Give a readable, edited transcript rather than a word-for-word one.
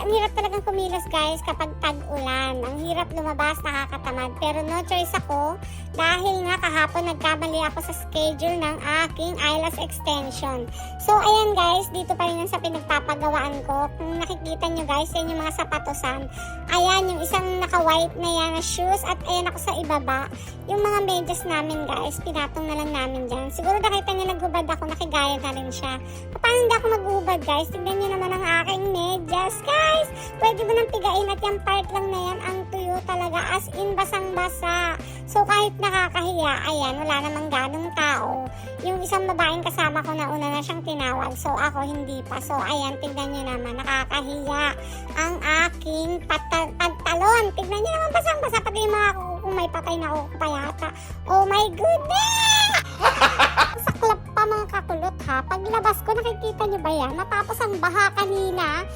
ang hirap talagang kumilos guys kapag tag-ulan. Ang hirap lumabas, nakakatamad. Pero no choice ako dahil nga kahapon nagkamali ako sa schedule ng aking eyelash extension. So ayan guys, dito pa rin sa pinagpapagawaan ko. Kung nakikita nyo guys, yan yung mga sapatosan. Ayan, yung isang naka-white na yan na shoes at ayan ako sa ibaba. Yung mga medyas namin guys, pinatong na lang namin dyan. Siguro nakita nyo naghubad ako, nakigaya na rin siya. Paano hindi ako maghubad guys? Tignan nyo naman ang aking medyas guys. Pwede mo nang pigain at yung part lang na yan ang tuyo talaga, as in basang-basa. So kahit nakakahiya, ayan, wala namang ganong tao. Yung isang babaeng kasama ko na una na siyang tinawag, so ako hindi pa. So ayan, tignan nyo naman, nakakahiya ang aking pantalon. Tignan nyo naman, basang-basa, pati yung mga kung may patay na ako pa yata. Oh my goodness! Saklap pa mga kakulot ha. Paglabas ko, nakikita nyo ba yan? Matapos ang baha kanina,